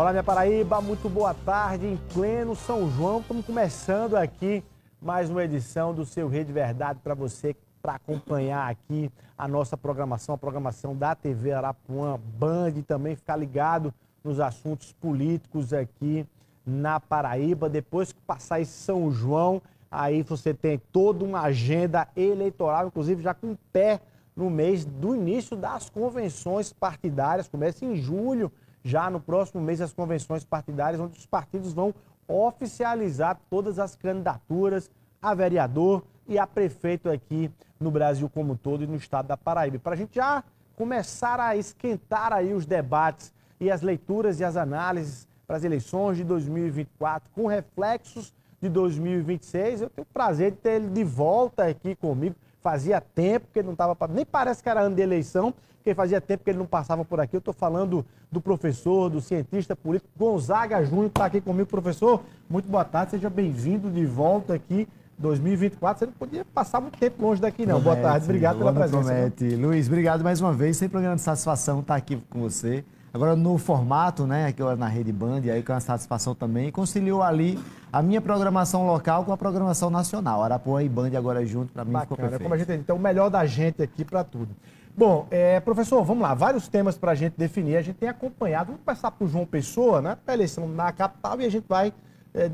Olá, minha Paraíba, muito boa tarde, em pleno São João. Estamos começando aqui mais uma edição do seu Rede Verdade para você, para acompanhar aqui a nossa programação, a programação da TV Arapuã, Band, também ficar ligado nos assuntos políticos aqui na Paraíba. Depois que passar esse São João, aí você tem toda uma agenda eleitoral, inclusive já com o pé no mês do início das convenções partidárias. Começa em julho, já no próximo mês, as convenções partidárias, onde os partidos vão oficializar todas as candidaturas a vereador e a prefeito aqui no Brasil como um todo e no estado da Paraíba. Para a gente já começar a esquentar aí os debates e as leituras e as análises para as eleições de 2024, com reflexos de 2026, eu tenho o prazer de ter ele de volta aqui comigo. Fazia tempo que ele não estava... Nem parece que era ano de eleição, porque fazia tempo que ele não passava por aqui. Eu estou falando do professor, do cientista político, Gonzaga Júnior, que está aqui comigo. Professor, muito boa tarde, seja bem-vindo de volta aqui, 2024. Você não podia passar muito tempo longe daqui, não. Boa tarde, obrigado pela presença. Promete. Luiz, obrigado mais uma vez. Sempre uma grande satisfação estar aqui com você. Agora no formato, né, aqui na Rede Band, aí com a satisfação também, conciliou ali a minha programação local com a programação nacional. Arapuã e Band agora junto, para mim ficou perfeito. Como a gente tem, então, o melhor da gente aqui para tudo. Bom, professor, vamos lá, vários temas para a gente definir. A gente tem acompanhado, vamos começar por João Pessoa, né, para a eleição na capital, e a gente vai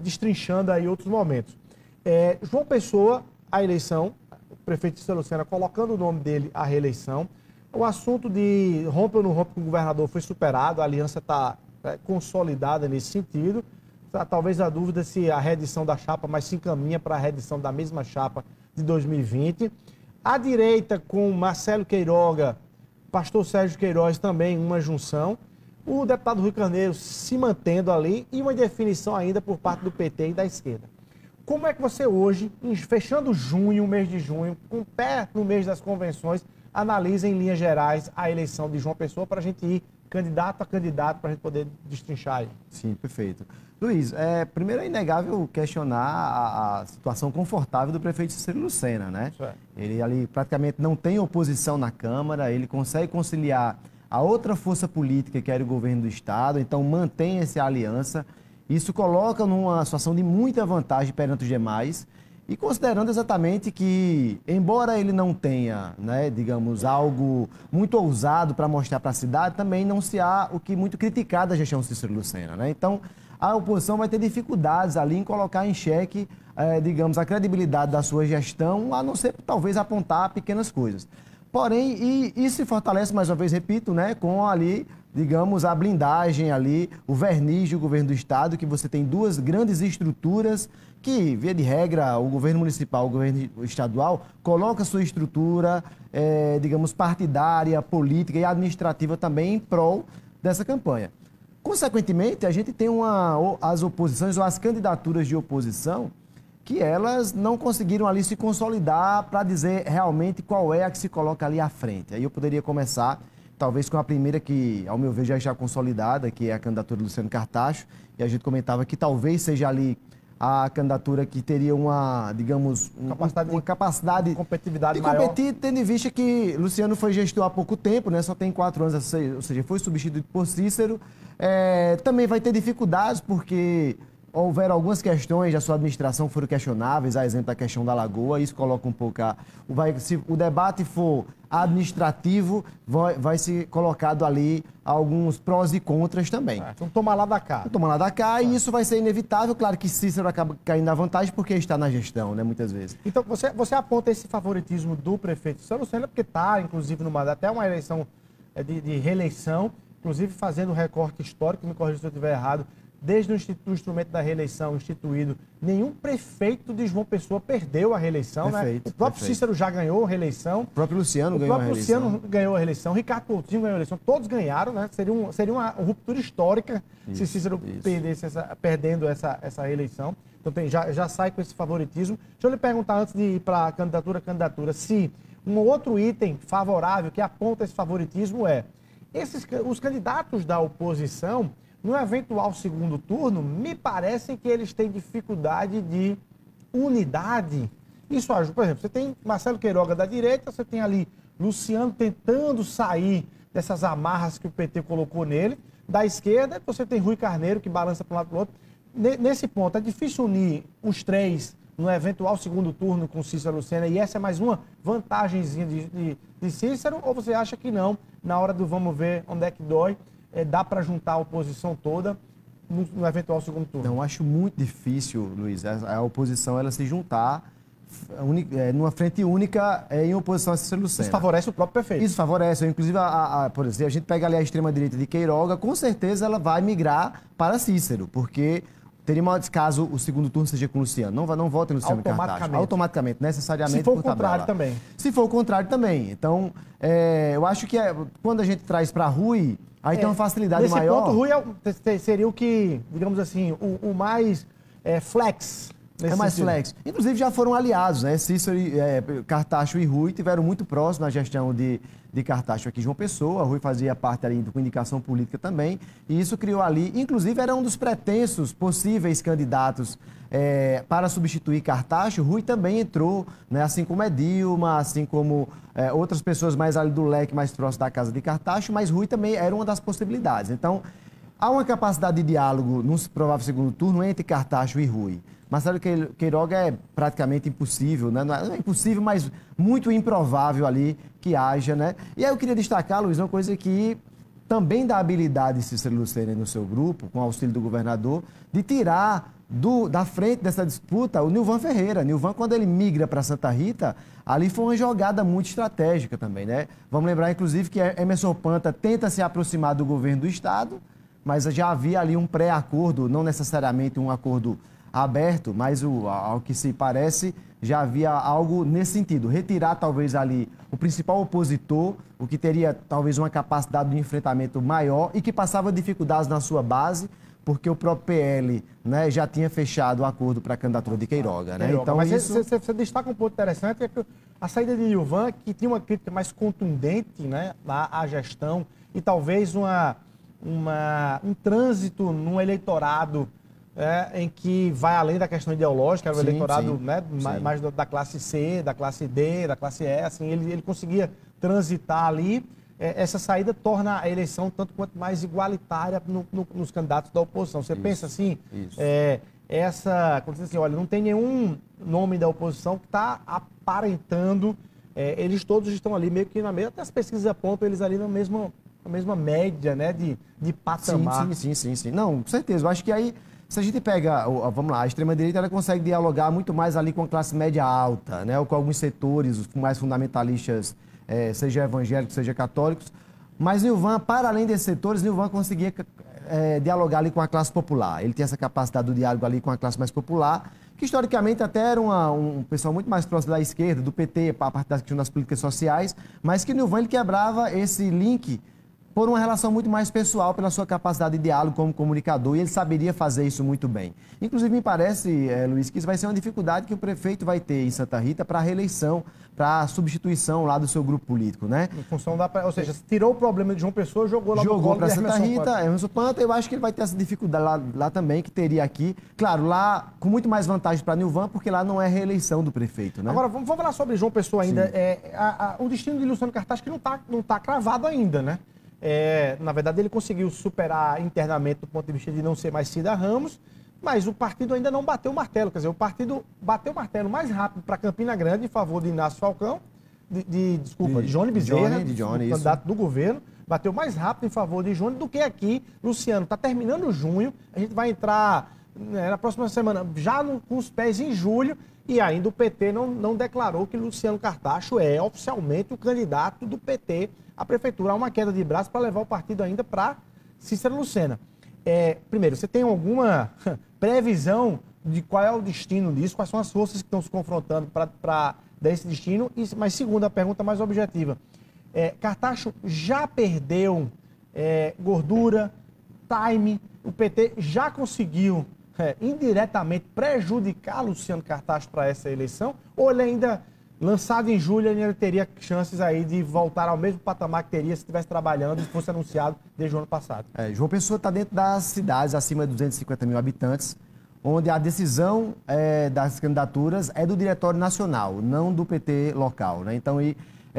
destrinchando aí outros momentos. João Pessoa, a eleição, o prefeito Cícero Lucena colocando o nome dele à reeleição. O assunto de rompe ou não rompe com o governador foi superado, a aliança está consolidada nesse sentido. Talvez a dúvida se a reedição da chapa, mas se encaminha para a reedição da mesma chapa de 2020. A direita com Marcelo Queiroga, pastor Sérgio Queiroz também, uma junção. O deputado Rui Carneiro se mantendo ali e uma definição ainda por parte do PT e da esquerda. Como é que você hoje, fechando junho, mês de junho, com o pé no mês das convenções, analisa em linhas gerais a eleição de João Pessoa para a gente ir candidato a candidato para a gente poder destrinchar aí? Sim, perfeito. Luiz, primeiro é inegável questionar a situação confortável do prefeito Cícero Lucena, né? Ele ali praticamente não tem oposição na Câmara, ele consegue conciliar a outra força política que era o governo do Estado, então mantém essa aliança. Isso coloca numa situação de muita vantagem perante os demais. E considerando exatamente que, embora ele não tenha, né, digamos, algo muito ousado para mostrar para a cidade, também não se há o que muito criticar da gestão Cícero Lucena, né? Então, a oposição vai ter dificuldades ali em colocar em xeque, digamos, a credibilidade da sua gestão, a não ser, talvez, apontar pequenas coisas. Porém, e se fortalece, mais uma vez, repito, né, com ali, digamos, a blindagem ali, o verniz do governo do Estado, que você tem duas grandes estruturas que, via de regra, o governo municipal, o governo estadual, coloca sua estrutura, digamos, partidária, política e administrativa também em prol dessa campanha. Consequentemente, a gente tem as oposições ou as candidaturas de oposição que elas não conseguiram ali se consolidar para dizer realmente qual é a que se coloca ali à frente. Aí eu poderia começar, talvez, com a primeira que, ao meu ver, já está consolidada, que é a candidatura do Luciano Cartacho, e a gente comentava que talvez seja ali a candidatura que teria uma, digamos, uma capacidade de competitividade de maior. Competir, tendo em vista que Luciano foi gestor há pouco tempo, né? Só tem 4 anos, ou seja, foi substituído por Cícero. Também vai ter dificuldades porque houveram algumas questões da sua administração que foram questionáveis, a exemplo da questão da Lagoa, isso coloca um pouco se o debate for administrativo, vai ser colocado ali alguns prós e contras também. Então toma lá da cá. Toma lá da cá, e isso vai ser inevitável. Claro que Cícero acaba caindo na vantagem porque está na gestão, né, muitas vezes. Então você aponta esse favoritismo do prefeito Cícero Lucena, porque está, inclusive, no mandato, até uma eleição de reeleição, inclusive fazendo um recorte histórico, me corrija se eu estiver errado, desde o instrumento da reeleição instituído, nenhum prefeito de João Pessoa perdeu a reeleição, perfeito, né? O próprio Cícero já ganhou a reeleição. O próprio Luciano ganhou a reeleição. Luciano ganhou a reeleição, Ricardo Coutinho ganhou a eleição, todos ganharam, né? Seria uma ruptura histórica se Cícero perdendo essa reeleição. Então já sai com esse favoritismo. Deixa eu lhe perguntar, antes de ir para a candidatura, se um outro item favorável que aponta esse favoritismo os candidatos da oposição, no eventual segundo turno, me parece que eles têm dificuldade de unidade. Isso ajuda. Por exemplo, você tem Marcelo Queiroga da direita, você tem ali Luciano tentando sair dessas amarras que o PT colocou nele, da esquerda, você tem Rui Carneiro, que balança para um lado e para o outro. Nesse ponto, é difícil unir os três no eventual segundo turno com Cícero Lucena, e essa é mais uma vantagenzinha de Cícero, ou você acha que não, na hora do vamos ver onde é que dói, dá para juntar a oposição toda no eventual segundo turno? Não, acho muito difícil, Luiz, a oposição ela se juntar numa frente única em oposição a Cícero Lucena. Isso favorece o próprio prefeito. Isso favorece. Inclusive, por exemplo, a gente pega ali a extrema-direita de Queiroga, com certeza ela vai migrar para Cícero, porque teria mais caso o segundo turno seja com o Luciano. Não votem no Luciano Cartacho. Automaticamente, necessariamente. Se for o contrário também. Se for o contrário também. Então, eu acho que quando a gente traz para Rui, aí tem uma facilidade maior. Nesse ponto, Rui seria o que, digamos assim, o mais flex. É mais flex. Inclusive já foram aliados, né? Cícero, Cartacho e Rui tiveram muito próximos na gestão de Cartacho aqui em João Pessoa. Rui fazia parte ali com indicação política também. E isso criou ali, inclusive era um dos pretensos possíveis candidatos para substituir Cartacho. Rui também entrou, né? Assim como Dilma, assim como outras pessoas mais ali do leque, mais próximo da casa de Cartacho, mas Rui também era uma das possibilidades. Então, há uma capacidade de diálogo num provável segundo turno entre Cartacho e Rui. Marcelo Queiroga é praticamente impossível, né? Não é impossível, mas muito improvável ali que haja, né? E aí eu queria destacar, Luiz, uma coisa que também dá habilidade de Cícero Lucena no seu grupo, com o auxílio do governador, de tirar da frente dessa disputa o Nilvan Ferreira. Nilvan, quando ele migra para Santa Rita, ali foi uma jogada muito estratégica também, né? Vamos lembrar, inclusive, que Emerson Panta tenta se aproximar do governo do Estado, mas já havia ali um pré-acordo, não necessariamente um acordo aberto, mas ao que se parece, já havia algo nesse sentido. Retirar talvez ali o principal opositor, o que teria talvez uma capacidade de enfrentamento maior e que passava dificuldades na sua base, porque o próprio PL, né, já tinha fechado o acordo para a candidatura de Queiroga, né? Então, mas você destaca um ponto interessante, é que a saída de Nilvan, que tinha uma crítica mais contundente, né, à gestão e talvez um trânsito num eleitorado em que vai além da questão ideológica, era o eleitorado né, mais da classe C, da classe D, da classe E, assim, ele conseguia transitar ali. Essa saída torna a eleição tanto quanto mais igualitária nos candidatos da oposição. Você pensa assim, quando você diz assim, olha, não tem nenhum nome da oposição que está aparentando, eles todos estão ali meio que na mesma, até as pesquisas apontam eles ali na mesma média, né, de patamar. Sim. Não, com certeza. Eu acho que aí, se a gente pega, vamos lá, a extrema-direita ela consegue dialogar muito mais ali com a classe média alta, né, ou com alguns setores os mais fundamentalistas, seja evangélicos, seja católicos. Mas Nilvan, para além desses setores, Nilvan conseguia dialogar ali com a classe popular. Ele tinha essa capacidade do diálogo ali com a classe mais popular, que historicamente até era um pessoal muito mais próximo da esquerda, do PT, a parte das políticas sociais, mas que Nilvan ele quebrava esse link por uma relação muito mais pessoal, pela sua capacidade de diálogo como comunicador, e ele saberia fazer isso muito bem. Inclusive, me parece, Luiz, que isso vai ser uma dificuldade que o prefeito vai ter em Santa Rita para a reeleição, para a substituição lá do seu grupo político, né? Em função ou seja, tirou o problema de João Pessoa, jogou lá para Santa Rita, Emerson Panta, eu acho que ele vai ter essa dificuldade lá também, que teria aqui. Claro, lá com muito mais vantagem para Nilvan, porque lá não é reeleição do prefeito, né? Agora, vamos falar sobre João Pessoa ainda. O destino de Luciano Cartacho que não tá cravado ainda, né? Na verdade, ele conseguiu superar internamente do ponto de vista de não ser mais Cida Ramos, mas o partido ainda não bateu o martelo. Quer dizer, o partido bateu o martelo mais rápido para Campina Grande em favor de Inácio Falcão, de Johnny Bezerra, candidato do governo, bateu mais rápido em favor de Johnny do que aqui. Luciano está terminando junho, a gente vai entrar na próxima semana já com os pés em julho, e ainda o PT não declarou que Luciano Cartacho é oficialmente o candidato do PT à prefeitura. Há uma queda de braço para levar o partido ainda para Cícero Lucena. Primeiro, você tem alguma previsão de qual é o destino disso? Quais são as forças que estão se confrontando para dar esse destino? Mas segunda pergunta mais objetiva. Cartacho já perdeu gordura, time, o PT já conseguiu indiretamente prejudicar Luciano Cartacho para essa eleição? Ou ele ainda, lançado em julho, ele teria chances aí de voltar ao mesmo patamar que teria se estivesse trabalhando e fosse anunciado desde o ano passado? João Pessoa está dentro das cidades acima de 250 mil habitantes, onde a decisão das candidaturas é do Diretório Nacional, não do PT local, né? Então,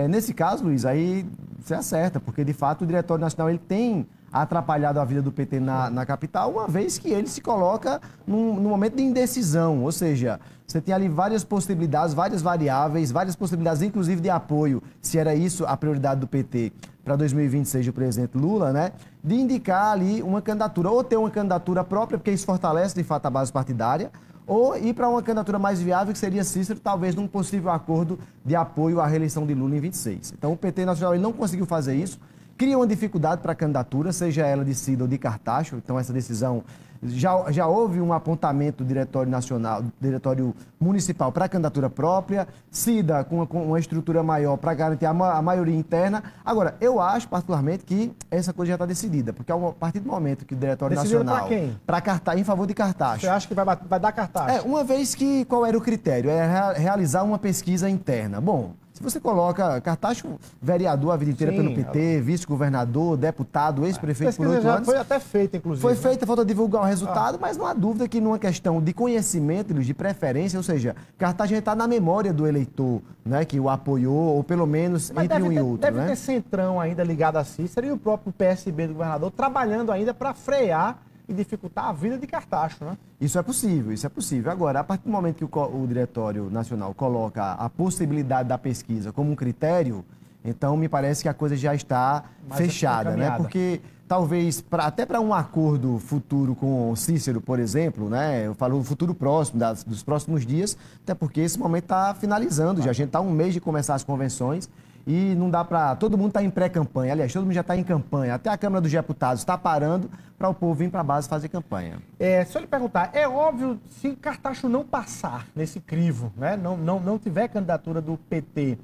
nesse caso, Luiz, aí você acerta, porque de fato o Diretório Nacional ele tem atrapalhado a vida do PT na capital, uma vez que ele se coloca num momento de indecisão, ou seja, você tem ali várias possibilidades, várias variáveis, várias possibilidades, inclusive de apoio, se era isso a prioridade do PT para 2026 do presidente Lula, né? De indicar ali uma candidatura, ou ter uma candidatura própria, porque isso fortalece de fato a base partidária, ou ir para uma candidatura mais viável, que seria Cícero, talvez num possível acordo de apoio à reeleição de Lula em 26. Então o PT Nacional ele não conseguiu fazer isso, cria uma dificuldade para a candidatura, seja ela de Cida ou de Cartacho, então essa decisão já houve um apontamento do Diretório Nacional, Diretório Municipal para a candidatura própria, Cida com uma estrutura maior para garantir a maioria interna. Agora, eu acho particularmente que essa coisa já está decidida, porque a partir do momento que o Diretório Nacional... Para quem? Para Cartacho, em favor de Cartacho. Você acha que vai dar Cartacho? Uma vez que, qual era o critério? É realizar uma pesquisa interna. Bom, se você coloca Cartacho, vereador a vida inteira pelo PT, vice-governador, deputado, ex-prefeito por 8 anos. Foi até feita, inclusive. Foi feita, falta divulgar o resultado, mas não há dúvida que numa questão de conhecimento, de preferência, ou seja, Cartacho está na memória do eleitor, né, que o apoiou, ou pelo menos mas entre um e outro. Deve ter Centrão ainda ligado a Cícero e o próprio PSB do governador trabalhando ainda para frear e dificultar a vida de Cartacho, né? Isso é possível, isso é possível. Agora, a partir do momento que o Diretório Nacional coloca a possibilidade da pesquisa como um critério, então me parece que a coisa já está fechada, né? Porque talvez, até para um acordo futuro com o Cícero, por exemplo, né? Eu falo futuro próximo, dos próximos dias, até porque esse momento está finalizando, já a gente está um mês de começar as convenções. E não dá para... Todo mundo está em pré-campanha. Aliás, todo mundo já está em campanha. Até a Câmara dos Deputados está parando para o povo vir para a base fazer campanha. Se eu lhe perguntar, é óbvio, se Cartacho não passar nesse crivo, né? não tiver candidatura do PT,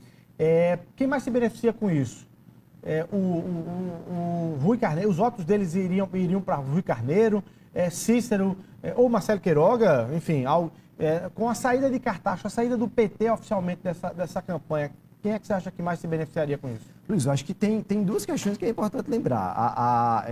quem mais se beneficia com isso? O Rui Carneiro, os votos deles iriam para Rui Carneiro, Cícero, ou Marcelo Queiroga, enfim, com a saída de Cartacho, a saída do PT oficialmente dessa campanha. Quem é que você acha que mais se beneficiaria com isso? Luiz, eu acho que tem duas questões que é importante lembrar. A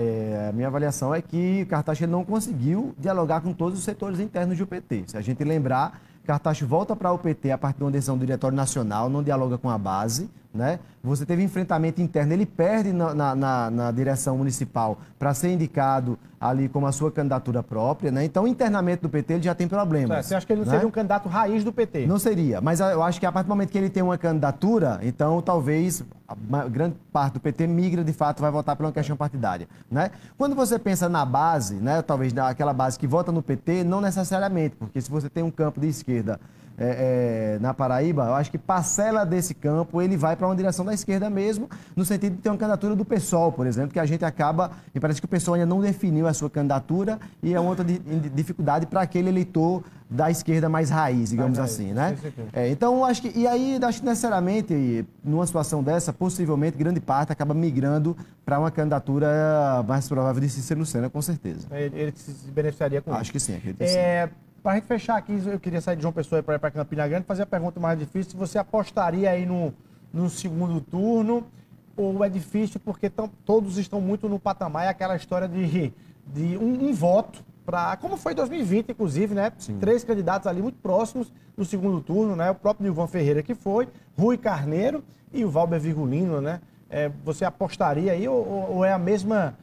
minha avaliação é que Cartacho não conseguiu dialogar com todos os setores internos do PT. Se a gente lembrar, Cartacho volta para o PT a partir de uma decisão do Diretório Nacional, não dialoga com a base, né? Você teve enfrentamento interno, ele perde na direção municipal para ser indicado ali como a sua candidatura própria, né? Então, internamente do PT, ele já tem problemas. Você acha que ele não seria um candidato raiz do PT? Não seria, mas eu acho que a partir do momento que ele tem uma candidatura, então talvez a grande parte do PT migra, de fato, vai votar por uma questão partidária, né? Quando você pensa na base, né, talvez naquela base que vota no PT, não necessariamente, porque se você tem um campo de esquerda na Paraíba, eu acho que parcela desse campo ele vai para uma direção da esquerda mesmo, no sentido de ter uma candidatura do PSOL, por exemplo, que a gente acaba, me parece que o PSOL ainda não definiu a sua candidatura e é outra dificuldade para aquele eleitor da esquerda mais raiz, digamos assim, né? Então, acho que necessariamente, numa situação dessa, possivelmente, grande parte acaba migrando para uma candidatura mais provável de Cícero Lucena, com certeza. Ele se beneficiaria com isso? Acho que sim, acredito que sim. Para a gente fechar aqui, eu queria sair de João Pessoa para ir para Campina Grande, fazer a pergunta mais difícil, se você apostaria aí no segundo turno, ou é difícil porque todos estão muito no patamar, é aquela história de um voto, como foi em 2020, inclusive, né? Sim. 3 candidatos ali muito próximos do segundo turno, né? O próprio Nilvan Ferreira que foi, Rui Carneiro e o Valber Virgulino, né? Você apostaria aí ou é a mesma...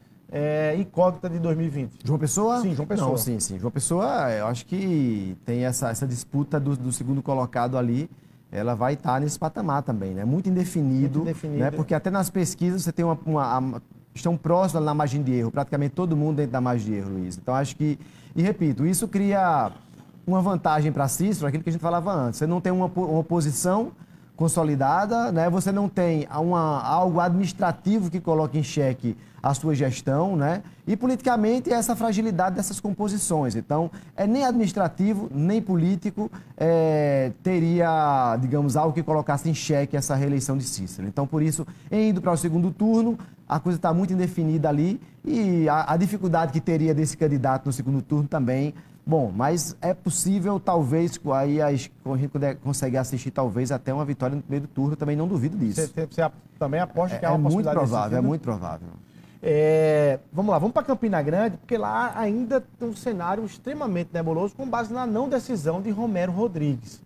incógnita de 2020. João Pessoa? Sim, João Pessoa. Não, sim. João Pessoa, eu acho que tem essa disputa do segundo colocado ali, ela vai estar nesse patamar também, né? Muito indefinido, né? Porque até nas pesquisas você tem estão próximos na margem de erro, praticamente todo mundo dentro da margem de erro, Luiz. Então, acho que, e repito, isso cria uma vantagem para Cícero, aquilo que a gente falava antes. Você não tem uma oposição consolidada, né? Você não tem algo administrativo que coloque em xeque a sua gestão, né? E politicamente essa fragilidade dessas composições. Então, nem administrativo, nem político teria, digamos, algo que colocasse em xeque essa reeleição de Cícero. Então, por isso, indo para o segundo turno, a coisa está muito indefinida ali e a dificuldade que teria desse candidato no segundo turno também. Bom, mas é possível, talvez, aí a gente consegue assistir, talvez, até uma vitória no primeiro turno, também não duvido disso. Você também aposta que há uma possibilidade muito provável, é muito provável. Vamos lá, vamos para Campina Grande, porque lá ainda tem um cenário extremamente nebuloso com base na não decisão de Romero Rodrigues.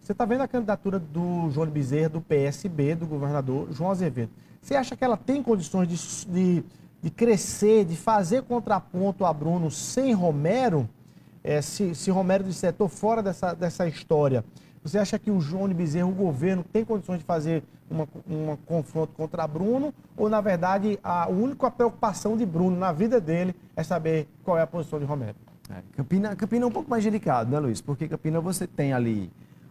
Você está vendo a candidatura do João Bezerra, do PSB, do governador João Azevedo. Você acha que ela tem condições de de crescer, de fazer contraponto a Bruno sem Romero, se Romero disser, estou fora dessa história, você acha que o Johnny Bezerra, o governo, tem condições de fazer um confronto contra Bruno? Ou, na verdade, a única preocupação de Bruno na vida dele é saber qual é a posição de Romero? Campina é um pouco mais delicado, né, Luiz? Porque Campina você tem ali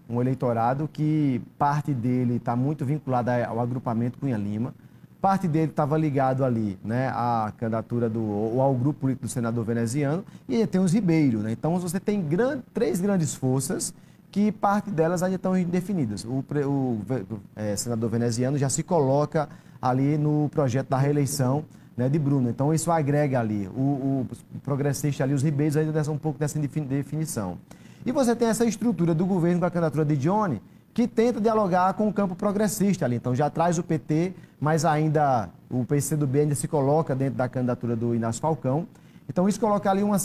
um eleitorado que parte dele está muito vinculado ao agrupamento Cunha Lima, parte dele estava ligado ali, né, à candidatura ou ao grupo político do senador veneziano, e aí tem os Ribeiro, né? Então você tem três grandes forças que parte delas ainda estão indefinidas. O senador veneziano já se coloca ali no projeto da reeleição, né, de Bruno. Então isso agrega ali. O progressista ali, os Ribeiros ainda são um pouco dessa definição. E você tem essa estrutura do governo com a candidatura de Johnny, que tenta dialogar com o campo progressista ali. Então já traz o PT, mas ainda o PCdoB ainda se coloca dentro da candidatura do Inácio Falcão. Então isso coloca ali um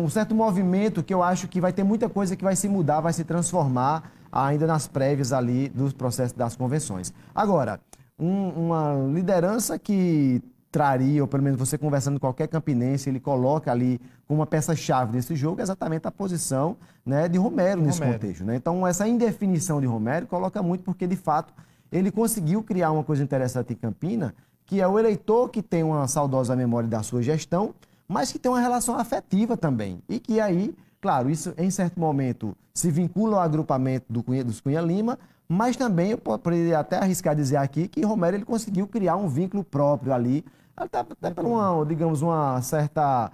certo movimento que eu acho que vai ter muita coisa que vai se mudar, vai se transformar ainda nas prévias ali dos processos das convenções. Agora, uma liderança que traria, ou pelo menos você conversando com qualquer campinense, ele coloca ali como uma peça-chave desse jogo exatamente a posição, né, de Romero nesse contexto, né? Então, essa indefinição de Romero coloca muito porque, de fato, ele conseguiu criar uma coisa interessante em Campina, que é o eleitor que tem uma saudosa memória da sua gestão, mas que tem uma relação afetiva também. E que aí, claro, isso em certo momento se vincula ao agrupamento dos Cunha Lima, mas também eu poderia até arriscar dizer aqui que Romero ele conseguiu criar um vínculo próprio ali, até por uma certa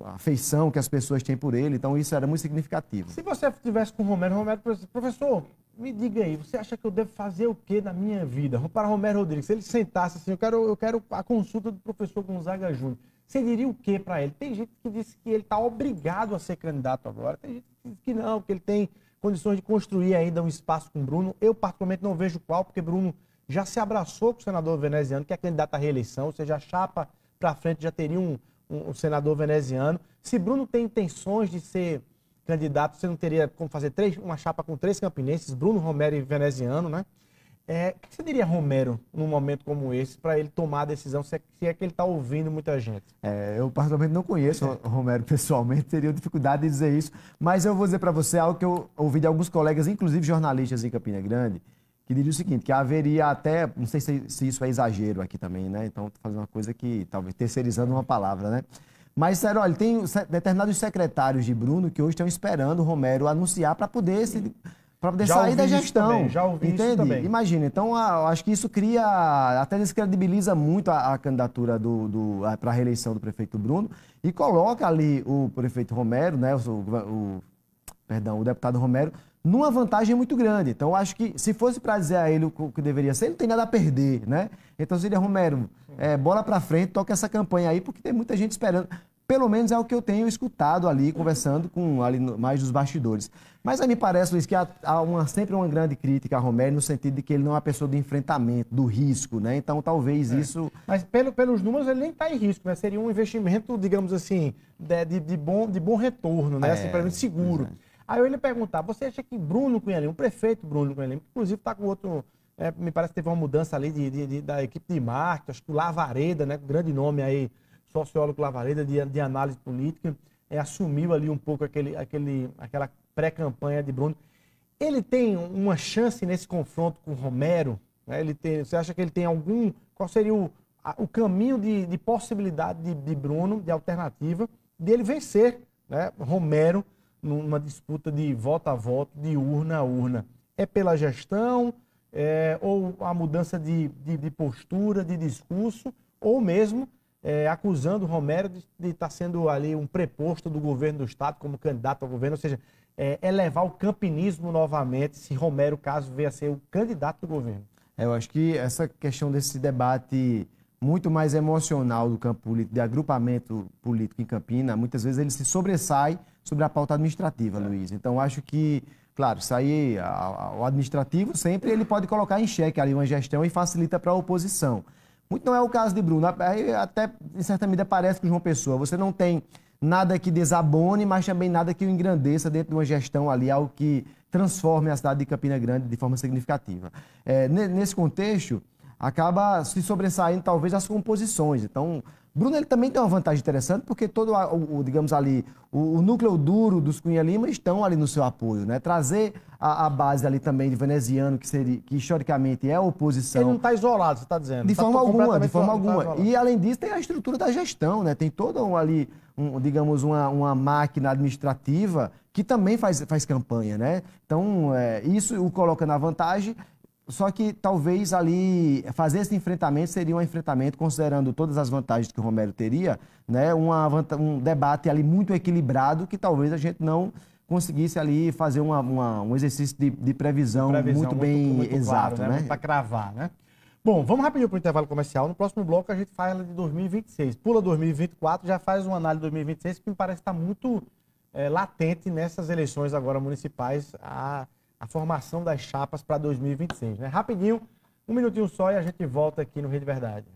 afeição que as pessoas têm por ele, então isso era muito significativo. Se você estivesse com o Romero, professor, me diga aí, você acha que eu devo fazer o que na minha vida? Para Romero Rodrigues, se ele sentasse assim, eu quero a consulta do professor Gonzaga Júnior, você diria o que para ele? Tem gente que disse que ele está obrigado a ser candidato agora, tem gente que diz que não, que ele tem condições de construir ainda um espaço com Bruno. Eu, particularmente, não vejo qual, porque Bruno já se abraçou com o senador veneziano, que é candidato à reeleição, ou seja, a chapa para frente já teria um senador veneziano. Se Bruno tem intenções de ser candidato, você não teria como fazer uma chapa com 3 campinenses, Bruno, Romero e veneziano, né? O que você diria, Romero, num momento como esse, para ele tomar a decisão, se é que ele está ouvindo muita gente? Eu particularmente não conheço o Romero pessoalmente, teria dificuldade de dizer isso, mas eu vou dizer para você algo que eu ouvi de alguns colegas, inclusive jornalistas em Campina Grande, que diria o seguinte, que haveria até, não sei se isso é exagero aqui também, né? Então, estou fazendo uma coisa que, talvez, terceirizando uma palavra, né? Mas, sério, olha, tem determinados secretários de Bruno que hoje estão esperando o Romero anunciar para poder sair da gestão. Também, já ouvi entende? Isso também. Imagina, então, eu acho que isso até descredibiliza muito a candidatura para a reeleição do prefeito Bruno e coloca ali o prefeito Romero, né? O deputado Romero, numa vantagem muito grande. Então, eu acho que se fosse para dizer a ele o que deveria ser, ele não tem nada a perder, né? Então, seria, Romero, bola para frente, toca essa campanha aí, porque tem muita gente esperando. Pelo menos é o que eu tenho escutado ali, conversando com ali mais dos bastidores. Mas aí me parece, Luiz, que há sempre uma grande crítica a Romero, no sentido de que ele não é uma pessoa do enfrentamento, do risco, né? Então, talvez isso... Mas pelos números, ele nem está em risco, né? Seria um investimento, digamos assim, de bom retorno, né? Assim, pelo menos seguro. Aí eu ia lhe perguntar, você acha que Bruno Cunha Lima, o prefeito Bruno Cunha Lima, inclusive está com outro, me parece que teve uma mudança ali da equipe de marketing, acho que o Lavareda, né, grande nome aí, sociólogo Lavareda de análise política, assumiu ali um pouco aquela pré-campanha de Bruno. Ele tem uma chance nesse confronto com o Romero? Né? Você acha que ele tem qual seria o caminho de possibilidade de Bruno, de alternativa, de ele vencer, né, Romero, numa disputa de voto a voto, de urna a urna? É pela gestão, ou a mudança de postura, de discurso, ou mesmo acusando o Romero de estar sendo ali um preposto do governo do Estado como candidato ao governo, ou seja, elevar o campinismo novamente, se Romero, caso venha a ser o candidato do governo? Eu acho que essa questão desse debate muito mais emocional do campo político, de agrupamento político em Campina, muitas vezes ele se sobressai sobre a pauta administrativa, Luiz. Então, acho que, claro, isso aí, o administrativo sempre ele pode colocar em xeque ali uma gestão e facilita para a oposição. Muito não é o caso de Bruno. Até, em certa medida, parece que João Pessoa, você não tem nada que desabone, mas também nada que o engrandeça dentro de uma gestão ali, algo que transforme a cidade de Campina Grande de forma significativa. Nesse contexto, acaba se sobressaindo talvez as composições. Então, Bruno ele também tem uma vantagem interessante, porque todo digamos ali, o núcleo duro dos Cunha Lima estão ali no seu apoio, né? Trazer a base ali também de veneziano, que historicamente é a oposição. Ele não está isolado, você está dizendo. De forma alguma, de forma isolado, alguma. E além disso, tem a estrutura da gestão, né? Tem toda digamos, uma máquina administrativa que também faz campanha, né? Então, isso o coloca na vantagem. Só que talvez ali fazer esse enfrentamento seria um enfrentamento, considerando todas as vantagens que o Romero teria, né? Um debate ali muito equilibrado que talvez a gente não conseguisse ali fazer um exercício de previsão muito bem muito exato, claro, né? Para cravar, né? Bom, vamos rapidinho para o intervalo comercial. No próximo bloco a gente fala de 2026. Pula 2024, já faz uma análise de 2026 que me parece estar muito latente nessas eleições agora municipais, a formação das chapas para 2026, né? Rapidinho, um minutinho só e a gente volta aqui no Rede Verdade.